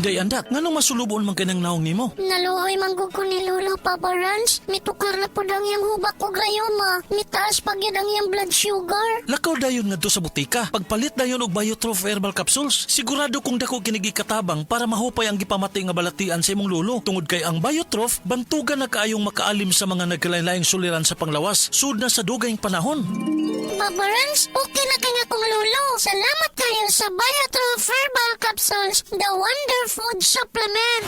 Day andak, nganong masulubon man kanang naong nimo? Naluoy manggug ko ni Lolo, Papa Rans. Mitukar na po ang iyang hubak o grayoma. Mitaas pag yun ang iyang blood sugar. Lakaw dayon nga sa butika. Pagpalit dayon og Biotrof herbal capsules. Sigurado kung dako kinigi katabang para mahupay ang gipamatay nga balatian sa imong lolo. Tungod kay ang Biotrof, bantugan na kaayong makaalim sa mga nagkalain-laing suliran sa panglawas. Sud na sa dugayng panahon. Papa Rans, okay na kaya kong Lolo. Salamat kayo sa Biotrof Herbal Capsules, the Wonder Food Supplement.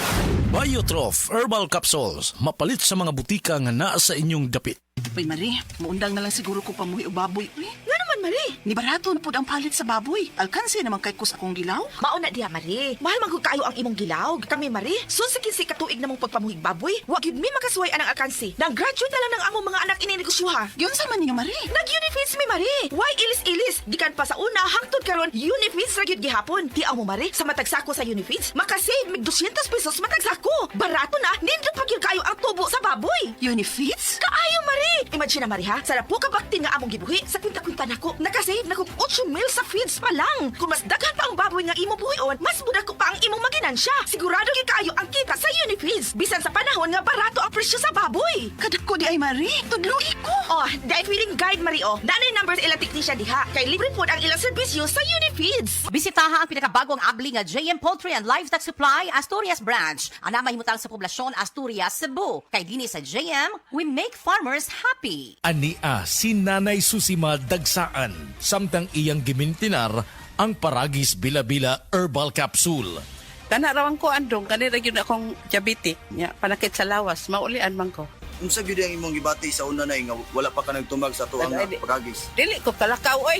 Biotrof herbal capsules. Mapalit sa mga butika nga naa sa inyong dapit. Uy, Marie, maundang na lang siguro ko pamuhi o baboy. Uy, nga naman, Marie. Ni barato na po ang palit sa baboy. Alkansi naman kay kus akong gilaw. Mauna diha, Marie. Mahal man kayo ang imong gilaw. Kami, Marie, susikin si katuig na mong pagpamuhig baboy. Wag yun mi makasuway anang alkansi. Nang graduate na lang ng among mga anak ininegosyoha. Yun sa man niyo, Marie. Nag-Unifeeds mi, Marie. Why ilis-ilis? Gikan pa sa una, hangtod karon Unifeeds ra gyud gihapon. Di mo, Marie, sa matagsako sa Unifeeds, makasave mig 200 pesos matagsako. Barato na, nindot pa gyud kayo ang tubo sa baboy. Unifeeds? Kaayo, Marie! Imagine na, Marie, ha? Sarap po kabaktin nga among gibuhi. Sa kwinta-kwinta nako, nakasave na kong 8 mil sa feeds pa lang. Kung mas daghan pa ang baboy nga imo buhion, mas muda ko pa ang imong maginansya. Sigurado gyud kaayo ang kita sa Unifeeds. Bisan sa panahon nga barato ang presyo sa baboy. Kadako di ay, Marie. Tudluhi ko. Oh, dahil feeling guide, Marie, oh. Nanay numbers ilang technician diha. Kay libre po ang ilang serbisyo sa Unifeeds. Bisitaha ang pinakabagong abli nga JM Poultry and Livestock Supply Asturias Branch. Ana mahimutang sa poblasyon Asturias, Cebu. Kay dinhi sa JM, we make farmers happy. Ania si Nanay Susima Dagsaan, samtang iyang gimintinar ang Paragis Bila-Bila Herbal Capsule. Kanarawan ko andong, kanira yun akong diabetic. Ya, panakit sa lawas, maulian man ko. Unsa gyud ang imong gibati sa una nay nga wala pa ka nagtumag sa tuang Ay, di- pagagis? Dili ko talakaw, oy.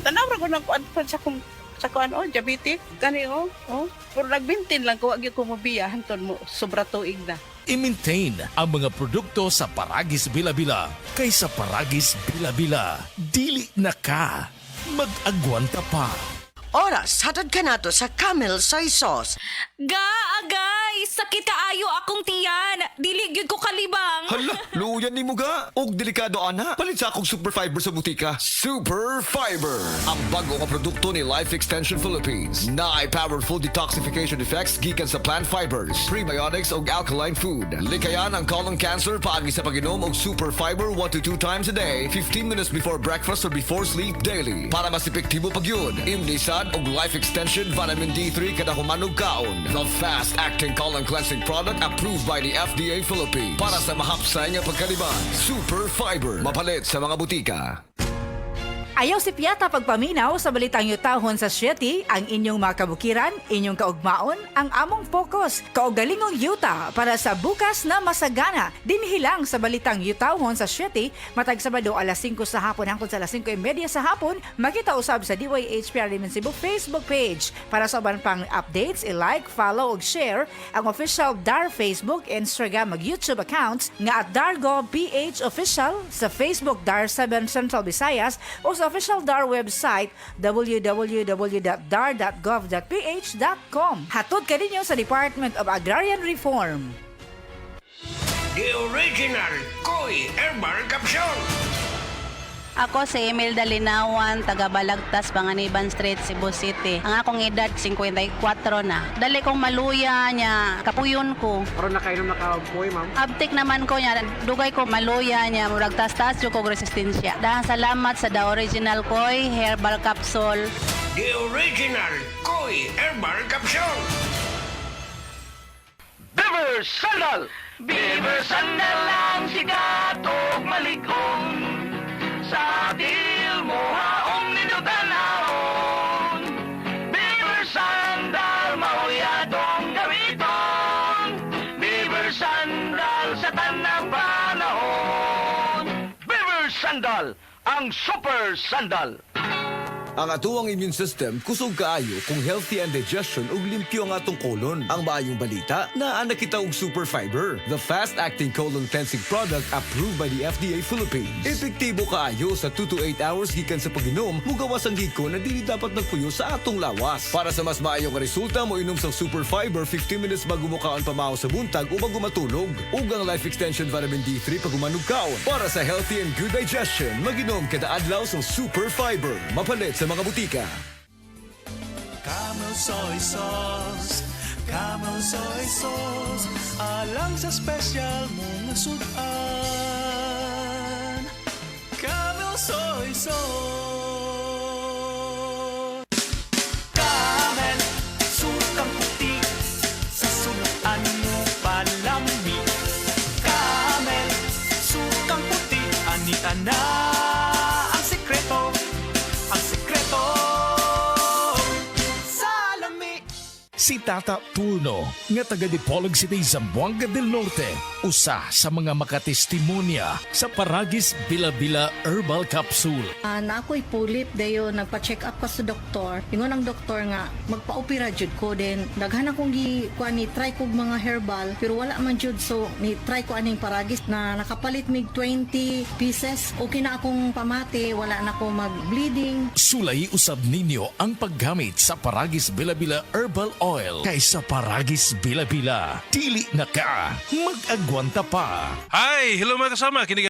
Tanawra ko ng kuan pa sa kuan, oh, diabetic. Kani, oh. Pero nagbintin lang ko, wag ko mobiya, hanton mo, sobra tuig na. I-maintain ang mga produkto sa Paragis Bila-Bila. Kaysa Paragis Bila-Bila, dili na ka. Mag-agwanta pa. Oras, hatod ka na to sa Camel Soy Sauce. Agay! Sakit kaayo akong tiyan! Dili gyud ko kalibang! Hala, luyan ni mo ga. Og delikado ana. Palit sa akong Super Fiber sa butika. Super Fiber. Ang bago nga produkto ni Life Extension Philippines. Na ay powerful detoxification effects gikan sa plant fibers, prebiotics og alkaline food. Likayan ang colon cancer paagi sa pag-inom og Super Fiber 1 to 2 times a day, 15 minutes before breakfast or before sleep daily. Para mas epektibo pag yun, imnisan og Life Extension Vitamin D3 kada humanog kaon. The fast-acting colon cleansing product approved by the FDA Philippines. Para sa mahapsay nga pagkaliban, Super Fiber. Mapalit sa mga butika. Ayaw si Piata pagpaminaw sa balitang yutahon sa Sieti, ang inyong mga kabukiran, inyong kaugmaon, ang among focus, kaugalingong yuta para sa bukas na masagana. Dinhilang sa balitang yutahon sa Sieti, matag Sabado alas 5 sa hapon hangtod sa alas 5:30 sa hapon, makita usab sa DYHPR Limen Cebu Facebook page. Para sa uban pang updates, i-like, follow ug share ang official DAR Facebook, Instagram ug YouTube accounts nga @Dargo PH Official sa Facebook DAR 7 Central Visayas o sa official DAR website www.dar.gov.ph.com. Hatod ka ninyo sa Department of Agrarian Reform. The original Koi Herbal Capsule. Ako si Imelda Linawan, taga Balagtas, Panganiban Street, Cebu City. Ang akong edad, 54 na. Dali kong maluya niya, kapuyon ko. Pero nakainom na kapoy, ma'am? Abtik naman ko niya, dugay ko maluya niya, murag tas-tas yung kong resistensya. Dahil salamat sa The Original Koi Herbal Capsule. The original Koi Herbal Capsule. Beaver Sandal! Beaver Sandal ang sigat o maligong. Sa dil mo haong ninutanahon. Beaver Sandal, mahuyadong gamiton. Beaver Sandal sa tanang panahon. Beaver Sandal, ang super sandal. Ang atuang immune system kusog kaayo kung healthy ang digestion ug limpyo ang atong colon. Ang maayong balita, naa na kita og Super Fiber, the fast-acting colon cleansing product approved by the FDA Philippines. Epektibo kaayo sa 2 to 8 hours gikan sa pag-inom, mugawas ang giko na dili dapat nagpuyo sa atong lawas. Para sa mas maayong resulta, mo inom sa Super Fiber 15 minutes bago mo kaon pamahaw sa buntag o bago matulog. Ug ang Life Extension Vitamin D3 pag umanog kaon. Para sa healthy and good digestion, mag-inom kada adlaw sa Super Fiber. Mapalit sa mga butika. Camel Soy Sauce, Camel soy sauce, alang sa special mong sudan. Camel soy sauce. Camel, sukang puti, sa sudan mo palami. Camel, sukang puti, anita na ang sekreto, salami. Si Tata Turno, nga taga Dipolog City, Zamboanga del Norte, usa sa mga makatestimonya sa Paragis Bila-Bila Herbal Capsule. Na ako'y pulip dayo nagpa-check up pa sa doktor. Ingon ang doktor nga magpa-opera jud ko din. Daghan akong ni try kog mga herbal pero wala man jud, so ni try ko aning Paragis na nakapalit mig 20 pieces. Okay na akong pamati, wala na ako mag-bleeding. Sulay usab ninyo ang paggamit sa Paragis Bila-Bila Herbal Oil kaysa Paragis Bila-Bila. Dili na ka, mag-agwanta pa. Hi! Hello mga kasama! Kinig